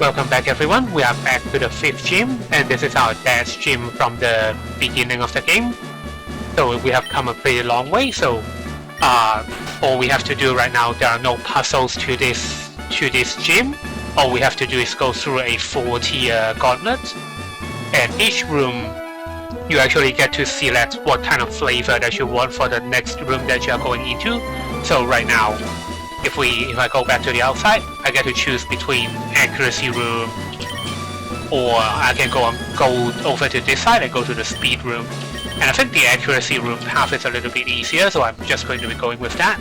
Welcome back everyone, we are back to the 5th gym, and this is our dash gym from the beginning of the game. So we have come a pretty long way, so all we have to do right now, there are no puzzles to this gym. All we have to do is go through a 4-tier gauntlet, and each room you actually get to select what kind of flavor that you want for the next room that you are going into. So right now, if I go back to the outside, I get to choose between accuracy room, or I can go over to this side and go to the speed room. And I think the accuracy room path is a little bit easier, so I'm just going to be going with that.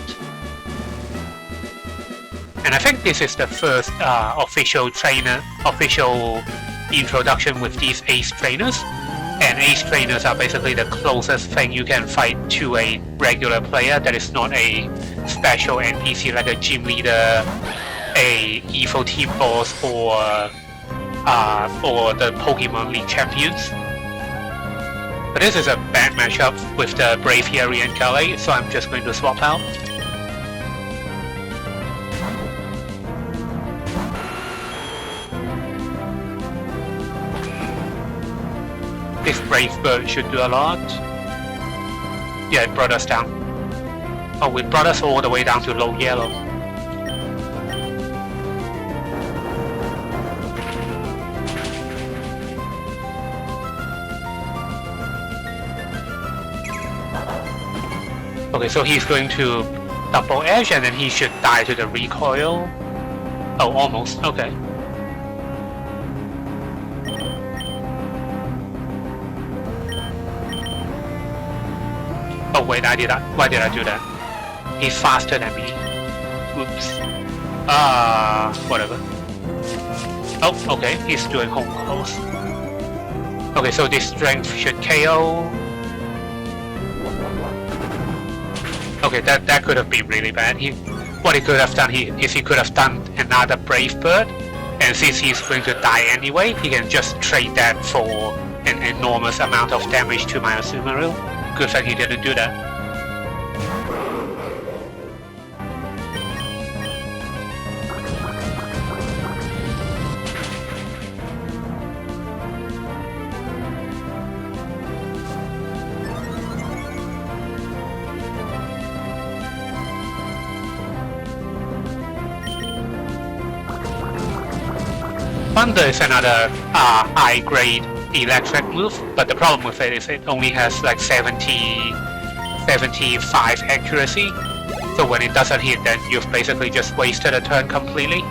And I think this is the first official introduction with these ace trainers. And ace trainers are basically the closest thing you can fight to a regular player that is not a special NPC like a gym leader, a evil team boss, or the Pokemon League champions. But this is a bad matchup with the Braviary and Galley, so I'm just going to swap out. This Brave Bird should do a lot. Yeah, it brought us down. Oh, it brought us all the way down to low yellow. Okay, so he's going to double edge and then he should die to the recoil. Oh, almost. Okay. Oh wait, why did I do that? He's faster than me. Oops. Whatever. Oh, okay, he's doing home close. Okay, so this strength should KO. Okay, that could have been really bad. What he could have done is he could have done another Brave Bird, and since he's going to die anyway, he can just trade that for an enormous amount of damage to my Azumarill. Good thing he didn't do that. Thunder is another high-grade electric move, but the problem with it is it only has like 75 accuracy, so when it doesn't hit, then you've basically just wasted a turn completely.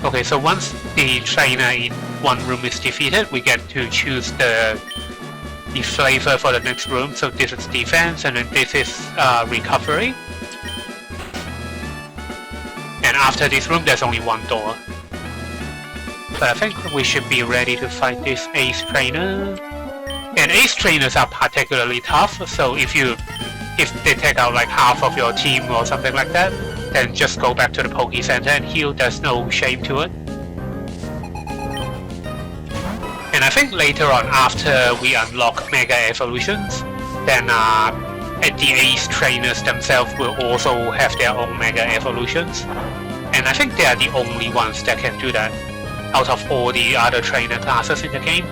Okay, so once the trainer in one room is defeated, we get to choose the flavor for the next room. So this is defense, and then this is recovery. And after this room, there's only one door. But I think we should be ready to fight this ace trainer. And ace trainers are particularly tough, so if they take out like half of your team or something like that, then just go back to the Poke Center and heal. There's no shame to it. And I think later on, after we unlock Mega Evolutions, then the Ace Trainers themselves will also have their own Mega Evolutions. And I think they are the only ones that can do that out of all the other trainer classes in the game.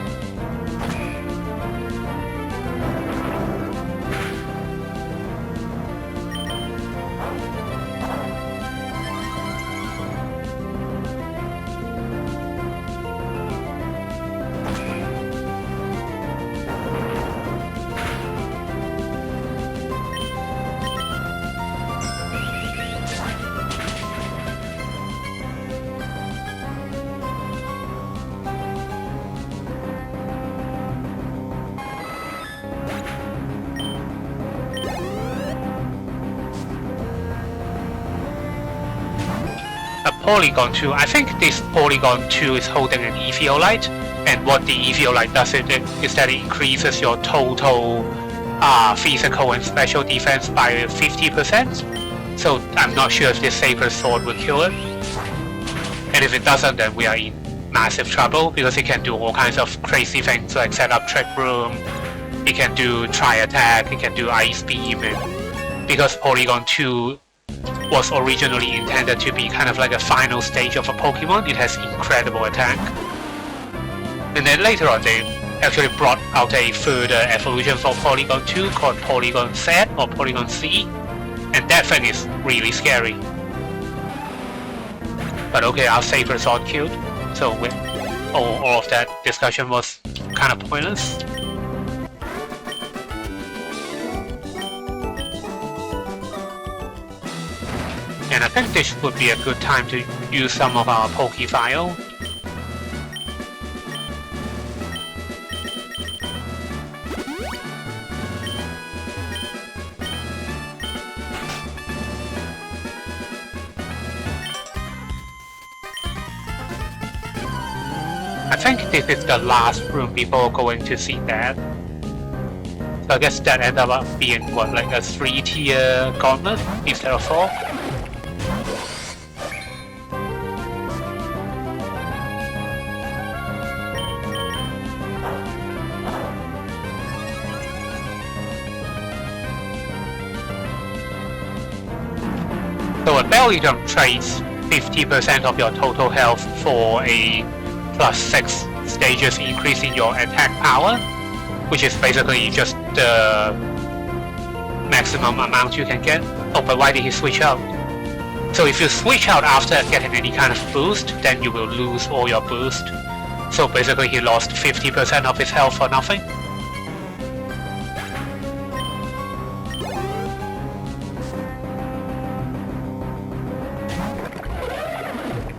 Polygon 2, I think this Polygon 2 is holding an Ethiolite, and what the Ethiolite does is that it increases your total physical and special defense by 50%. So I'm not sure if this Sacred Sword will kill it. And if it doesn't, then we are in massive trouble, because it can do all kinds of crazy things like set up Trick Room, it can do Tri-Attack, it can do Ice Beam, and because Polygon 2 was originally intended to be kind of like a final stage of a Pokemon, it has incredible attack. And then later on they actually brought out a further evolution for Polygon 2 called Polygon Z or Polygon C, and that thing is really scary. But okay, our Sacred Sword killed, so all of that discussion was kind of pointless. And I think this would be a good time to use some of our Pokefile. I think this is the last room before going to see that. So I guess that ended up being what, like a 3-tier gauntlet instead of 4? So a belly jump trades 50% of your total health for a +6 stages increase in your attack power, which is basically just the maximum amount you can get. Oh, but why did he switch out? So if you switch out after getting any kind of boost, then you will lose all your boost. So basically he lost 50% of his health for nothing.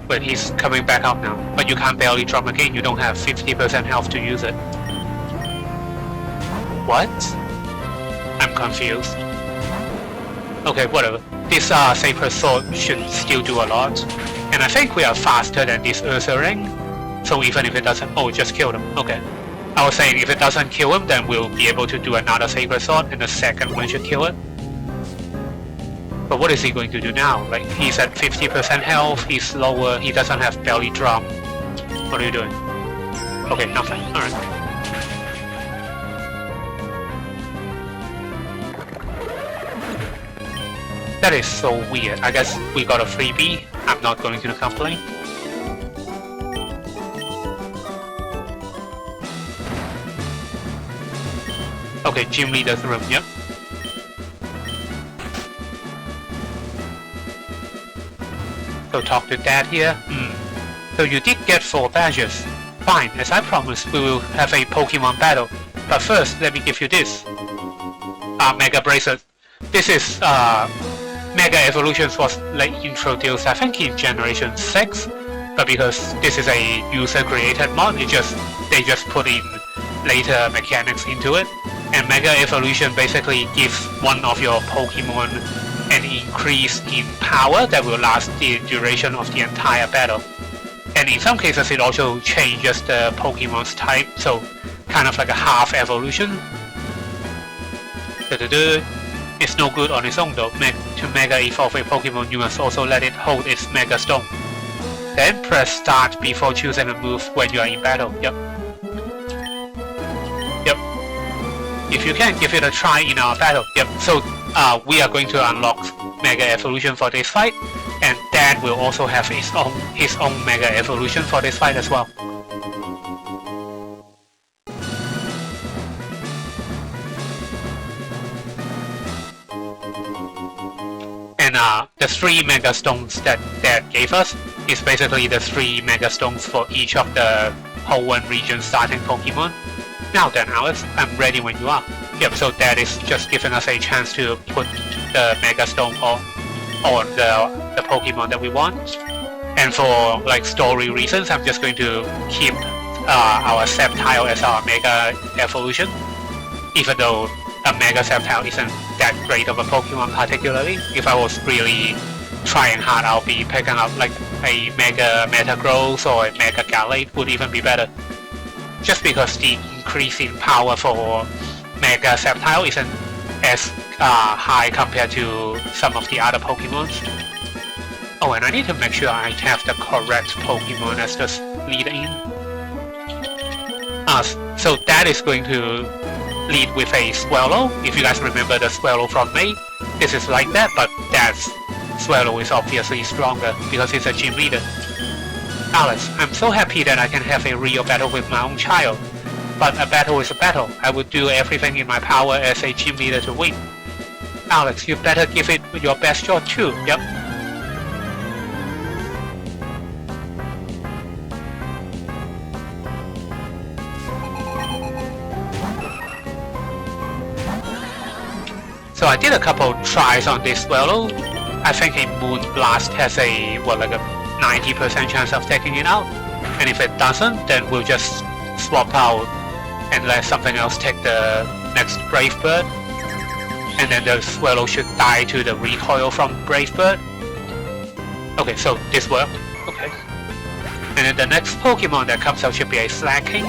But he's coming back up now. But you can't barely drop again, you don't have 50% health to use it. What? I'm confused. Okay, whatever. This Sacred Sword should still do a lot. And I think we are faster than this Ursaring. So even if it doesn't... Oh, just killed him. Okay. I was saying if it doesn't kill him, then we'll be able to do another Sacred Sword, and the second one should kill it. But what is he going to do now? Like, he's at 50% health, he's lower, he doesn't have belly drum. What are you doing? Okay, nothing. Alright. That is so weird. I guess we got a freebie. I'm not going to complain. Okay, gym leader's room, yep. So talk to Dad here. So you did get 4 badges. Fine, as I promised, we will have a Pokemon battle. But first, let me give you this. Mega Bracelet. This is, Mega Evolutions was like introduced, I think in Generation 6. But because this is a user-created mod, they just put in later mechanics into it. And Mega Evolution basically gives one of your Pokemon an increase in power that will last the duration of the entire battle. And in some cases it also changes the Pokemon's type, so kind of like a half evolution. It's no good on its own though. To Mega Evolve a Pokemon, you must also let it hold its Mega Stone. Then press start before choosing a move when you are in battle. Yep. If you can, give it a try in our battle. Yep. So we are going to unlock Mega Evolution for this fight, and Dad will also have his own Mega Evolution for this fight as well. And the 3 Mega Stones that Dad gave us is basically the 3 Mega Stones for each of the Hoenn region starting Pokemon. Now then, Alex, I'm ready when you are. Yep, so that is just giving us a chance to put the Mega Stone on the Pokemon that we want. And for like story reasons, I'm just going to keep our Sceptile as our Mega Evolution. Even though a Mega Sceptile isn't that great of a Pokemon particularly. If I was really trying hard, I'll be picking up like a Mega Metagross or a Mega Galate would even be better. Just because the increase in power for Mega Sceptile isn't as high compared to some of the other Pokemons. Oh, and I need to make sure I have the correct Pokemon as the leader in. So that is going to lead with a Swallow. If you guys remember the Swallow from May, this is like that, but that Swallow is obviously stronger because it's a gym leader. Alex, I'm so happy that I can have a real battle with my own child. But a battle is a battle. I would do everything in my power as a gym leader to win. Alex, you better give it your best shot too. Yep. So I did a couple tries on this Swallow. I think a Moon Blast has a, well, like a 90% chance of taking it out. And if it doesn't, then we'll just swap out and let something else take the next Brave Bird. And then the Swallow should die to the recoil from Brave Bird. Okay, so this worked. Okay. And then the next Pokemon that comes out should be a Slacking.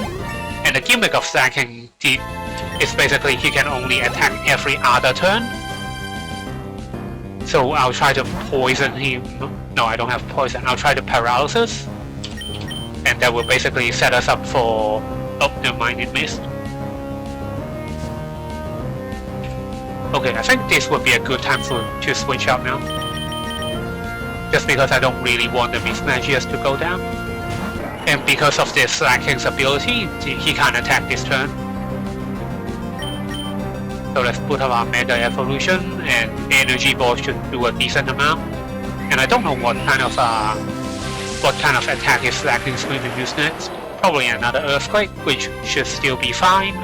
And the gimmick of Slacking is basically he can only attack every other turn. So I'll try to poison him. No, I don't have poison. I'll try to paralysis. And that will basically set us up for... Oh, never mind, it missed. Okay, I think this would be a good time to switch out now. Just because I don't really want the Mismagius to go down. And because of this Slacking's ability, he can't attack this turn. So let's put up our Mega Evolution, and Energy Ball should do a decent amount. And I don't know what kind of attack is Slacking is going to use next. Probably another Earthquake, which should still be fine.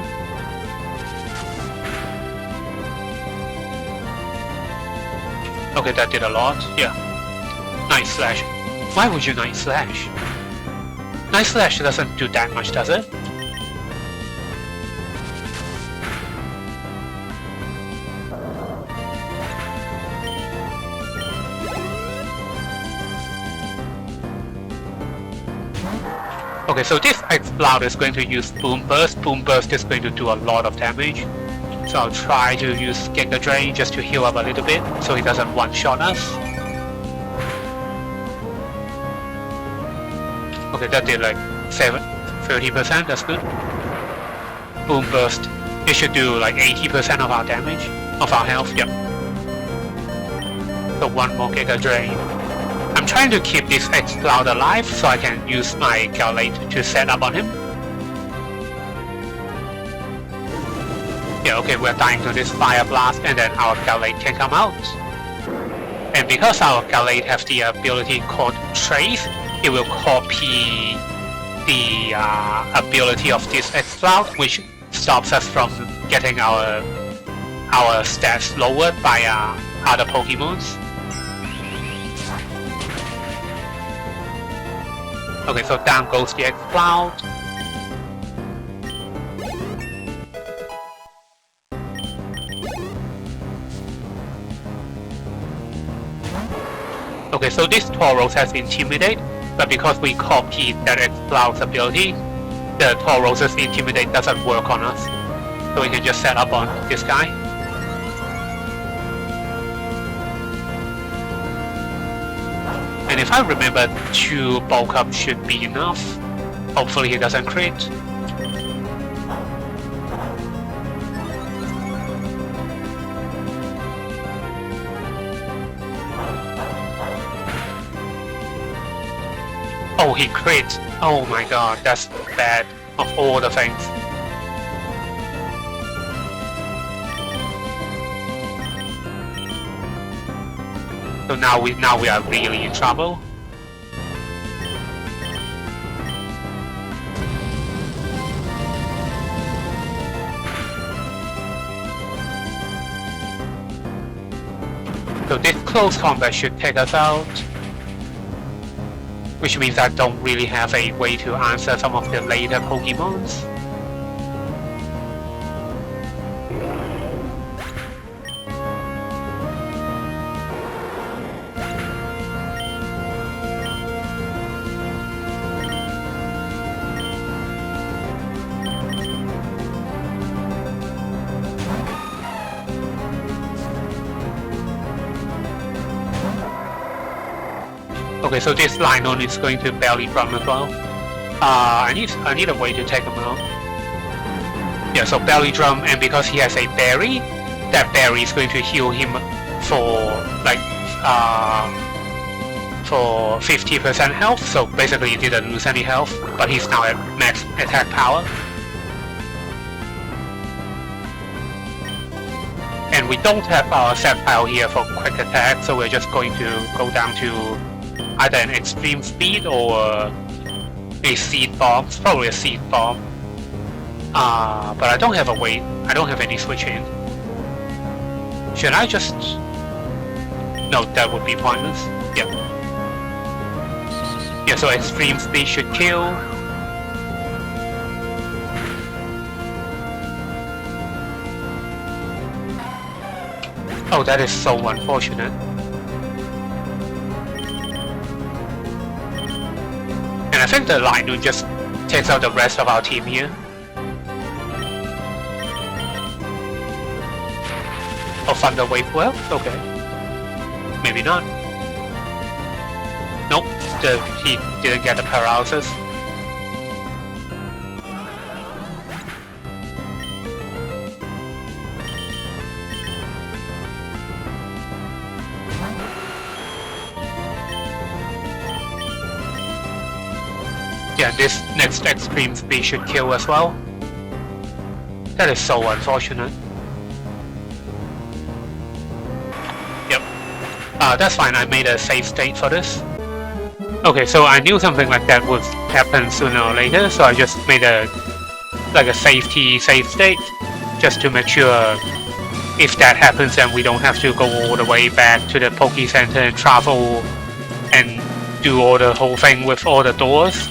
Okay, that did a lot. Yeah. Night Slash. Why would you Night Slash? Night Slash doesn't do that much, does it? Okay, so this Exploud is going to use Boom Burst. Boom Burst is going to do a lot of damage. So I'll try to use Giga Drain just to heal up a little bit so he doesn't one-shot us. Okay, that did like 30%, that's good. Boom Burst, it should do like 80% of our damage, of our health, yep. So one more Giga Drain. I'm trying to keep this Exploud alive so I can use my Galate to set up on him. Yeah, okay, we're dying to this Fire Blast and then our Galate can come out. And because our Galate has the ability called Trace, it will copy the ability of this Exploud, which stops us from getting our stats lowered by other Pokemons. Okay, so down goes the Exploud. Okay, so this Tauros has Intimidate, but because we copied that Exploud's ability, the Tauros's Intimidate doesn't work on us. So we can just set up on this guy. And if I remember, 2 bulk up should be enough. Hopefully he doesn't crit. Oh, he crit! Oh my god, that's bad of all the things. So now we are really in trouble. So this close combat should take us out. Which means I don't really have a way to answer some of the later Pokemons. Okay, so this Lion is going to belly drum as well. I need a way to take him out. Yeah, so belly drum, and because he has a berry, that berry is going to heal him for like for 50% health. So basically, he didn't lose any health, but he's now at max attack power. And we don't have our set pile here for quick attack, so we're just going to go down to either an extreme speed or a seed bomb. It's probably a seed bomb. But I don't have a way. I don't have any switch in. Should I just... No, that would be pointless. Yep. Yeah, so extreme speed should kill. Oh, that is so unfortunate. And I think the Lion just takes out the rest of our team here. Oh, Thunder Wave well? Okay. Maybe not. Nope, he didn't get the paralysis. Yeah, this next extreme speed should kill as well. That is so unfortunate. Yep. That's fine, I made a save state for this. Okay, so I knew something like that would happen sooner or later, so I just made a safety save state, just to make sure if that happens then we don't have to go all the way back to the Poke Center and travel and do all the whole thing with all the doors.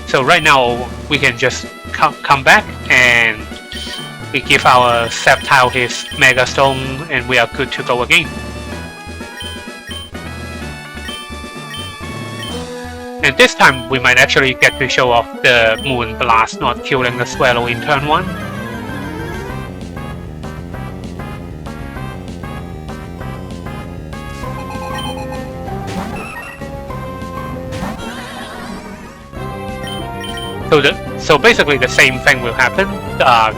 So right now we can just come back and we give our Sceptile his Mega Stone and we are good to go again. And this time we might actually get to show off the Moon Blast not killing the Swallow in turn 1. So basically the same thing will happen.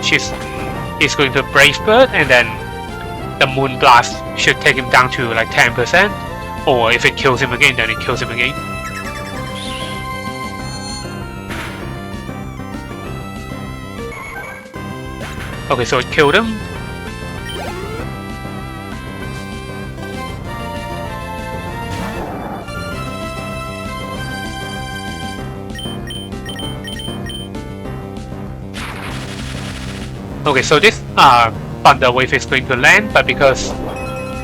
He's going to Brave Bird and then the Moon Blast should take him down to like 10%, or if it kills him again, then it kills him again. Okay, so it killed him. Okay, so this Thunder Wave is going to land, but because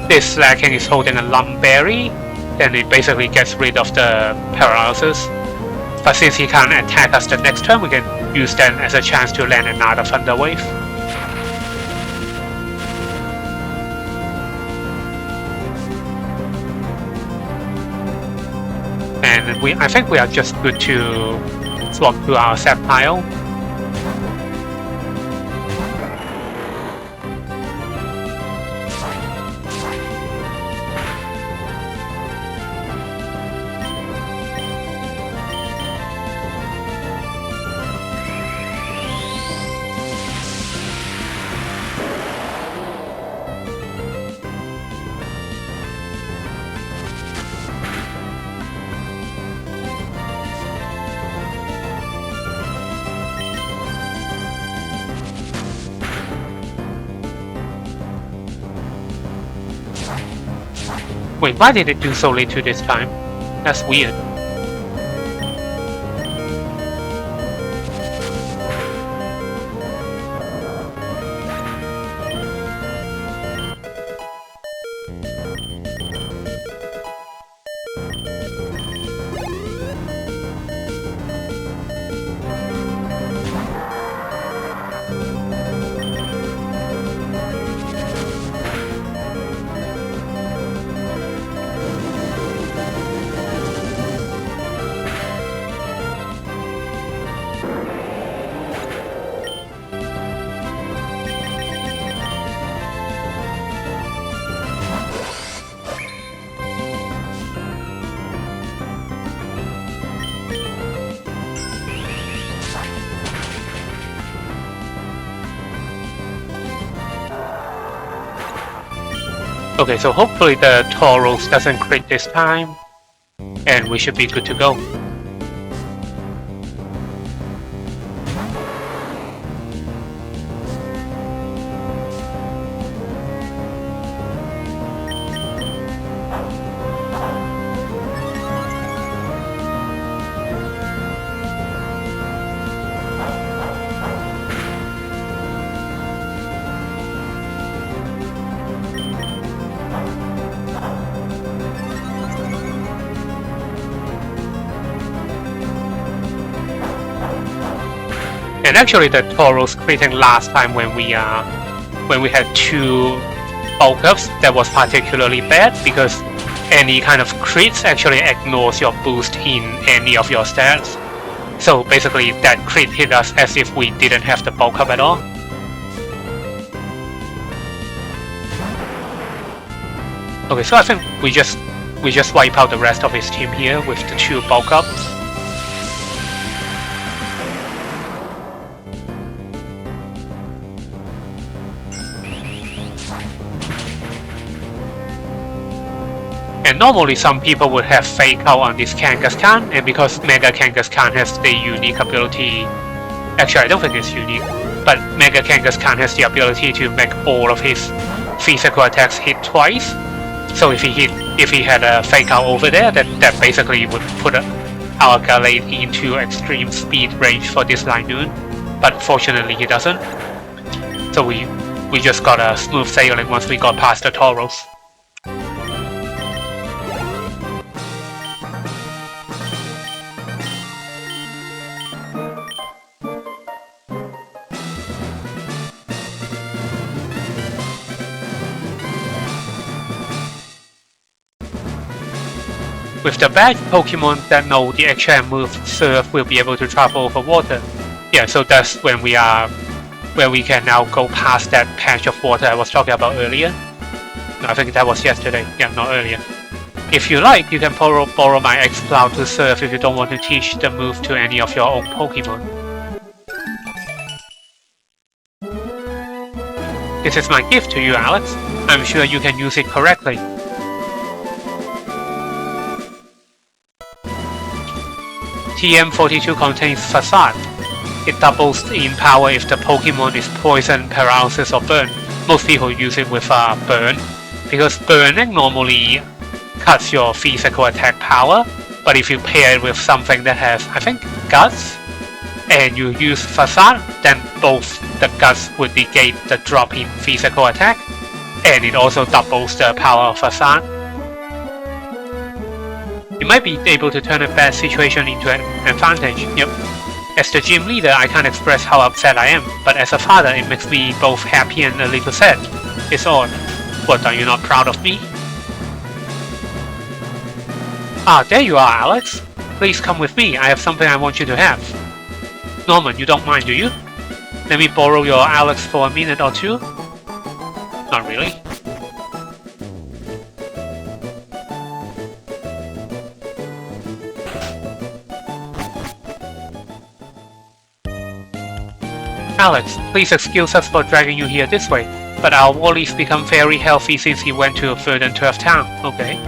this Slacking is holding a Lump Berry, then it basically gets rid of the paralysis. But since he can't attack us the next turn, we can use that as a chance to land another Thunder Wave. And I think we are just good to swap to our Sceptile. Wait, why did it do so little this time? That's weird. Okay, so hopefully the Tauros doesn't crit this time, and we should be good to go. And actually, the Tauros critting last time when we had 2 bulk ups, that was particularly bad because any kind of crits actually ignores your boost in any of your stats. So basically, that crit hit us as if we didn't have the bulk up at all. Okay, so I think we just wipe out the rest of his team here with the 2 bulk ups. And normally some people would have Fake Out on this Kangaskhan, and because Mega Kangaskhan has the unique ability... Actually, I don't think it's unique, but Mega Kangaskhan has the ability to make all of his physical attacks hit twice. So if he had a Fake Out over there, that basically would put our Gallade into extreme speed range for this Linoon. But fortunately he doesn't. So we just got a smooth sailing once we got past the Tauros. With the badge Pokemon that know the HM move Surf will be able to travel over water. Yeah, so that's when we can now go past that patch of water I was talking about earlier. No, I think that was yesterday. Yeah, not earlier. If you like, you can borrow my X-Cloud to Surf if you don't want to teach the move to any of your own Pokemon. This is my gift to you, Alex. I'm sure you can use it correctly. TM42 contains Facade. It doubles in power if the Pokemon is poisoned, paralysis, or burn. Most people use it with burn, because burning normally cuts your physical attack power, but if you pair it with something that has, I think, Guts, and you use Facade, then both the Guts would negate the drop in physical attack, and it also doubles the power of Facade. You might be able to turn a bad situation into an advantage. Yep. As the gym leader, I can't express how upset I am, but as a father, it makes me both happy and a little sad. It's odd. What, are you not proud of me? Ah, there you are, Alex. Please come with me. I have something I want you to have. Norman, you don't mind, do you? Let me borrow your Alex for a minute or two? Not really. Alex, please excuse us for dragging you here this way, but our Wally's become very healthy since he went to a 3rd and 12th town, okay?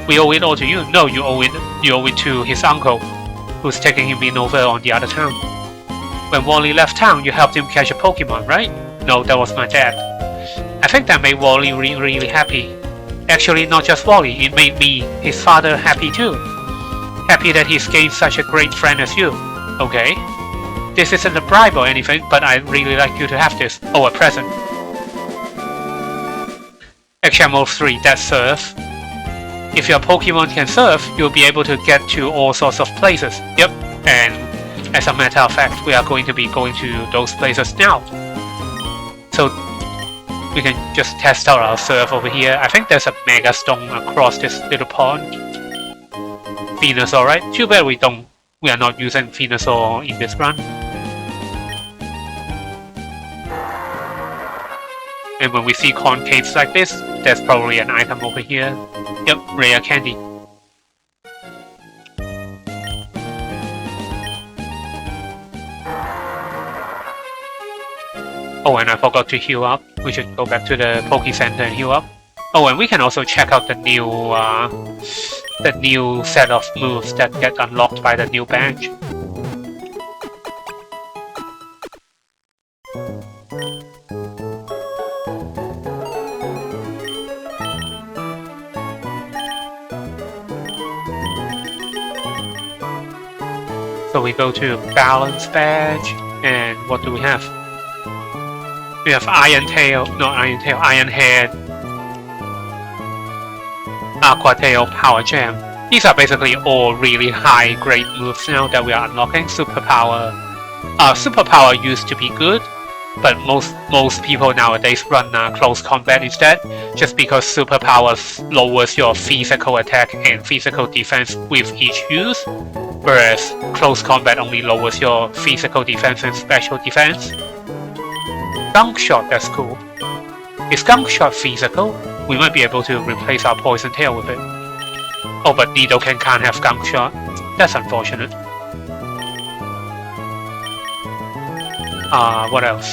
We owe it all to you. No, you owe it to his uncle, who's taking him in over on the other town. When Wally left town, you helped him catch a Pokemon, right? No, that was my dad. I think that made Wally really happy. Actually, not just Wally, it made me, his father, happy too. Happy that he's gained such a great friend as you. Okay? This isn't a bribe or anything, but I'd really like you to have this. Oh, a present. HMO3, that's Surf. If your Pokemon can surf, you'll be able to get to all sorts of places. Yep, and as a matter of fact, we are going to be going to those places now. So we can just test out our Surf over here. I think there's a Mega Stone across this little pond. Venusaur, right? Too bad we are not using Venusaur in this run. And when we see concaves like this, there's probably an item over here. Yep, rare candy. Oh, and I forgot to heal up. We should go back to the Poke Center and heal up. Oh, and we can also check out the new set of moves that get unlocked by the new badge. So we go to Balance Badge, and what do we have? We have Iron Tail, not Iron Tail, Iron Head, Aqua Tail, Power Jam. These are basically all really high grade moves now that we are unlocking. Superpower used to be good, but most people nowadays run close combat instead, just because superpower lowers your physical attack and physical defense with each use, whereas close combat only lowers your physical defense and special defense. Gunk Shot, that's cool. Is Gunk Shot physical? We might be able to replace our Poison Tail with it. Oh, but Nidoking can't have Gunk Shot. That's unfortunate. What else?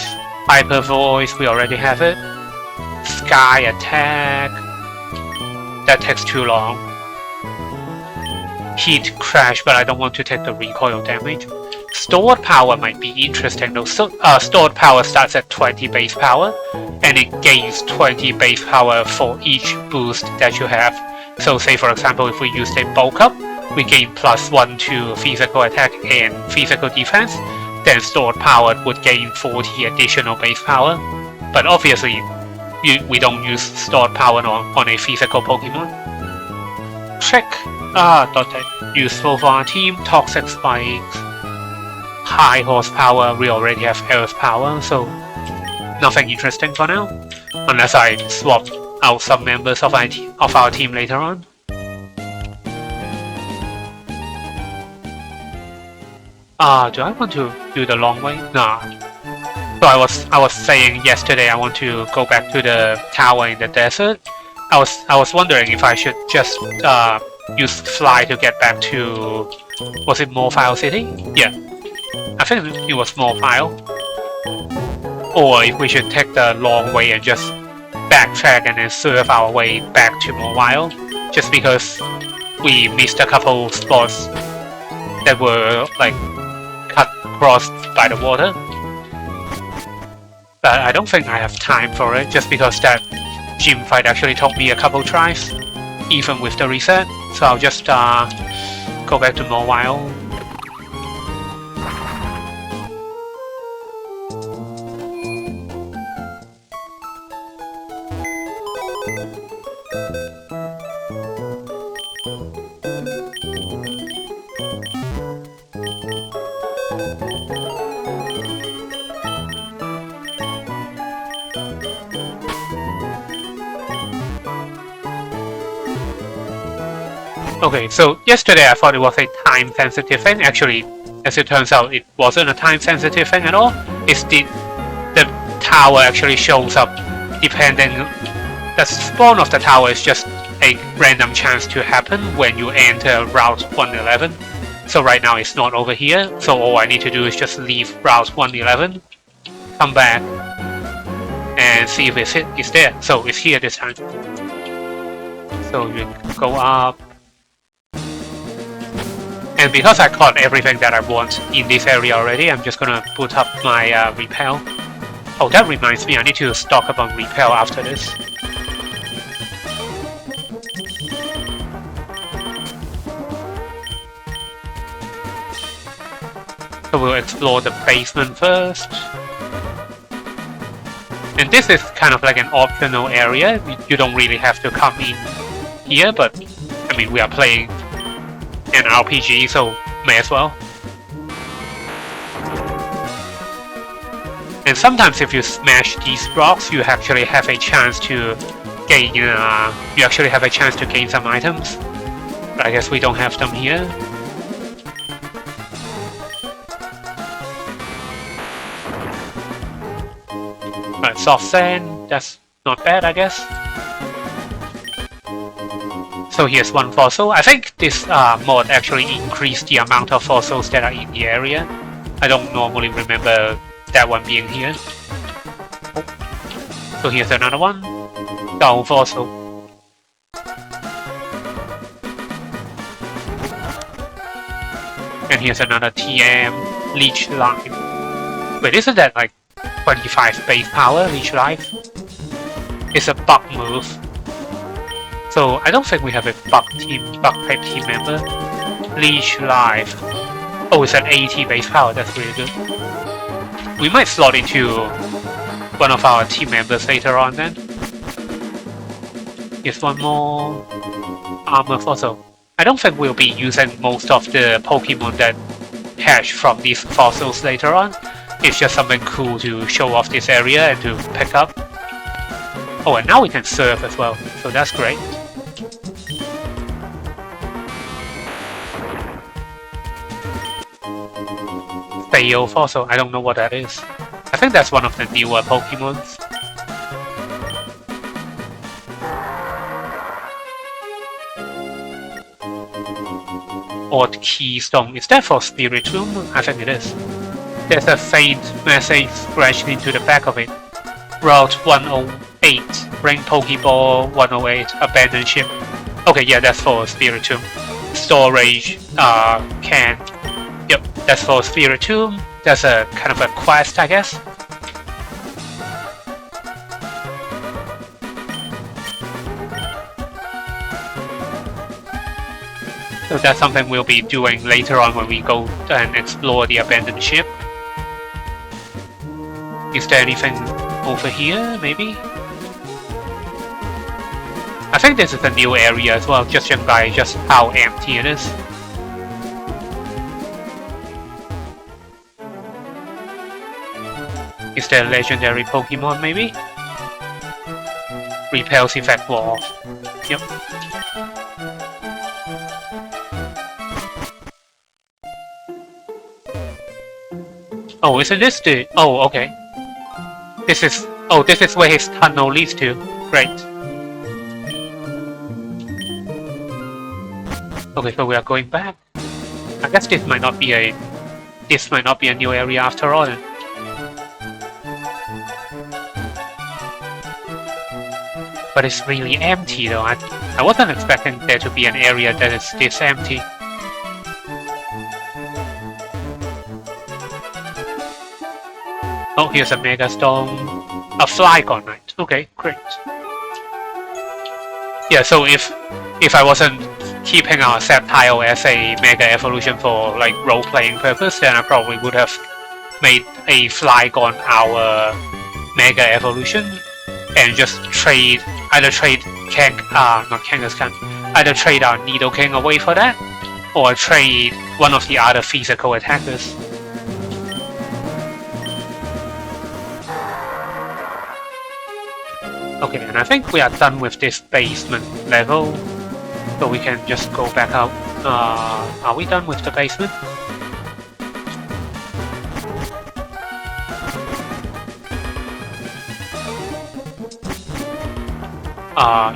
Hyper Voice, we already have it. Sky Attack. That takes too long. Heat Crash, but I don't want to take the recoil damage. Stored Power might be interesting though. So, Stored Power starts at 20 base power, and it gains 20 base power for each boost that you have. So say for example, if we used a Bulk Up, we gain +1 to physical attack and physical defense, then Stored Power would gain 40 additional base power. But obviously, we don't use Stored Power on a physical Pokemon. Trick, Dotted, useful for our team. Toxic Spikes, High Horsepower, we already have Earth Power, so nothing interesting for now. Unless I swap out some members of our team later on. Do I want to do the long way? Nah. So I was saying yesterday I want to go back to the tower in the desert. I was wondering if I should just use Fly to get back to, was it Morphile City? Yeah, I think it was Morphile. Or if we should take the long way and just backtrack and then surf our way back to Morphile, just because we missed a couple spots that were like cut across by the water. But I don't think I have time for it, just because that gym fight actually took me a couple tries, even with the reset. So I'll just go back to Morphile. Okay, so yesterday I thought it was a time-sensitive thing. Actually, as it turns out, it wasn't a time-sensitive thing at all. It's the tower actually shows up depending. The spawn of the tower is just a random chance to happen when you enter Route 111. So right now it's not over here, so all I need to do is just leave Route 111, come back, and see if it's there. So it's here this time. So you go up. And because I caught everything that I want in this area already, I'm just gonna put up my repel. Oh, that reminds me, I need to stock up on repel after this. So we'll explore the basement first. And this is kind of like an optional area. You don't really have to come in here, but I mean, we are playing an RPG, so may as well. And sometimes if you smash these rocks, you actually have a chance to gain some items. But I guess we don't have them here. Right, soft sand, that's not bad, I guess. So here's one fossil. I think this mod actually increased the amount of fossils that are in the area. I don't normally remember that one being here. Oh. So here's another one. Gold fossil. And here's another TM leech line. Wait, isn't that like 25 base power leech life? It's a bug move. So I don't think we have a bug type team member. Leech life. Oh, it's an 80 base power, that's really good. We might slot into one of our team members later on then. Here's one more armor fossil. I don't think we'll be using most of the Pokemon that hatch from these fossils later on. It's just something cool to show off this area and to pick up. Oh, and now we can surf as well, so that's great. Fail fossil, I don't know what that is. I think that's one of the newer Pokemons. Odd keystone, is that for Spiritomb? I think it is. There's a faint message scratched into the back of it. Route 108, bring Pokeball 108, abandoned ship. Okay, yeah, that's for Spiritomb. Storage can. Yep, that's for Spiritomb. That's a kind of a quest, I guess. So that's something we'll be doing later on when we go and explore the abandoned ship. Is there anything over here, maybe? I think this is a new area as well, judging by just how empty it is. Is there a legendary Pokemon, maybe? Repels effect wall. Yep. Oh, isn't this the... Oh, okay. This is... Oh, this is where his tunnel leads to. Great. Okay, so we are going back. I guess this might not be a... This might not be a new area after all. But it's really empty though. I wasn't expecting there to be an area that is this empty. Oh, here's a Mega Stone. A Flygon Knight. Okay, great. Yeah, so if I wasn't keeping our Sceptile as a Mega Evolution for like role-playing purpose, then I probably would have made a Flygon our Mega Evolution and just trade either our Nidoking away for that, or trade one of the other physical attackers. Okay, and I think we are done with this basement level, so we can just go back out. Are we done with the basement?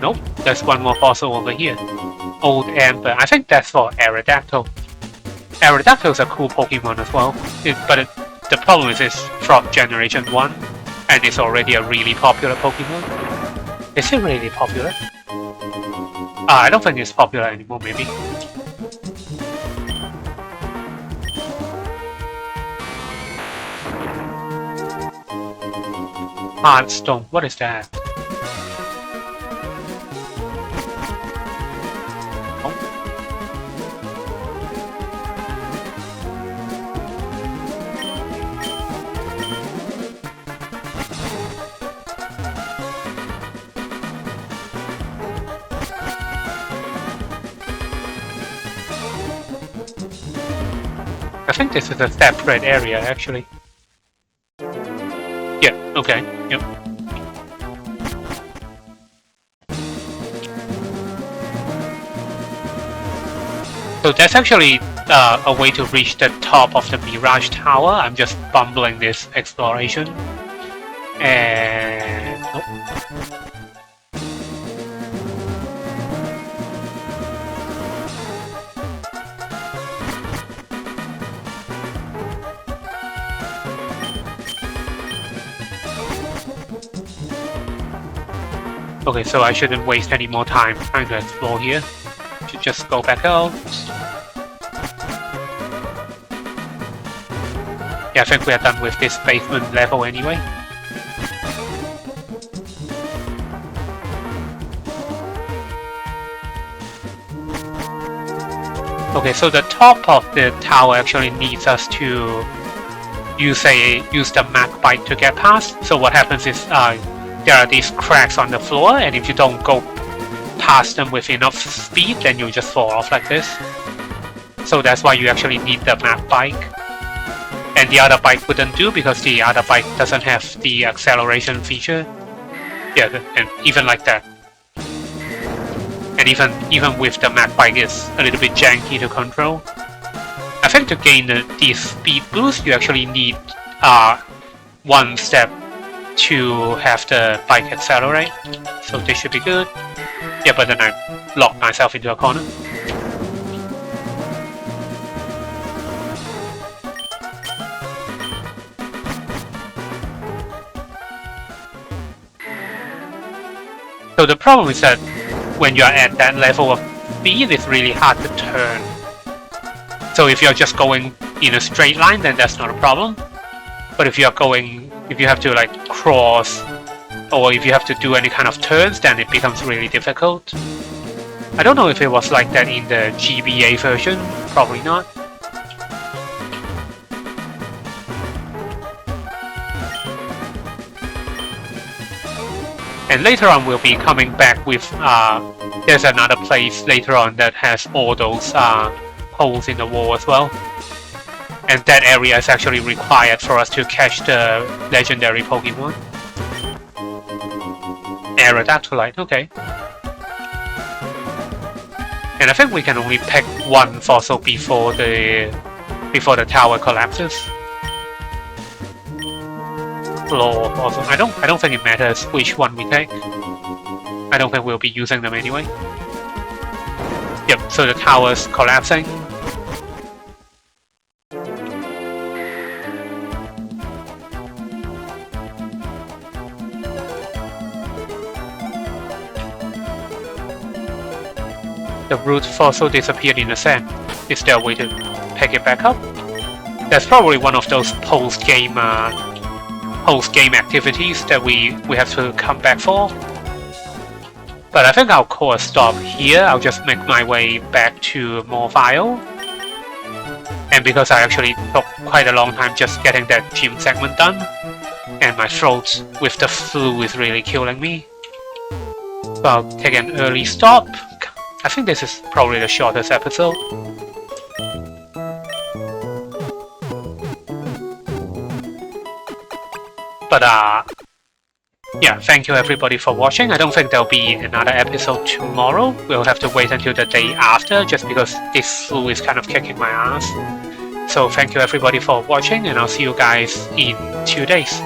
Nope. There's one more fossil over here. Old Amber. I think that's for Aerodactyl. Aerodactyl's a cool Pokemon as well, the problem is it's from Generation 1, and it's already a really popular Pokemon. Is it really popular? I don't think it's popular anymore, maybe. Hardstone, what is that? I think this is a separate area, actually. Yeah, okay, yep. So that's actually a way to reach the top of the Mirage Tower. I'm just bumbling this exploration. And... nope. Okay, so I shouldn't waste any more time trying to explore here. Should just go back out. Yeah, I think we are done with this basement level anyway. Okay, so the top of the tower actually needs us to use the Mac bike to get past. So what happens is there are these cracks on the floor, and if you don't go past them with enough speed, then you'll just fall off like this. So that's why you actually need the Mac bike. And the other bike wouldn't do because the other bike doesn't have the acceleration feature. Yeah, and even like that. And even with the Mac bike, it's a little bit janky to control. I think to gain the speed boost, you actually need one step to have the bike accelerate. So this should be good. Yeah, but then I locked myself into a corner. So the problem is that when you're at that level of speed, it's really hard to turn. So if you're just going in a straight line, then that's not a problem. But if you have to like cross, or if you have to do any kind of turns, then it becomes really difficult. I don't know if it was like that in the GBA version, probably not. And later on we'll be coming back with, there's another place later on that has all those holes in the wall as well. And that area is actually required for us to catch the legendary Pokemon. Aerodactylite, okay. And I think we can only pick one fossil before the tower collapses. Floor fossil. I don't think it matters which one we take. I don't think we'll be using them anyway. Yep, so the tower's collapsing. The root fossil disappeared in the sand. Is there a way to pick it back up? That's probably one of those post-game activities that we have to come back for. But I think I'll call a stop here. I'll just make my way back to Morphile. And because I actually took quite a long time just getting that gym segment done, and my throat with the flu is really killing me, so I'll take an early stop. I think this is probably the shortest episode. But yeah, thank you everybody for watching. I don't think there'll be another episode tomorrow. We'll have to wait until the day after, just because this flu is kind of kicking my ass. So thank you everybody for watching, and I'll see you guys in 2 days.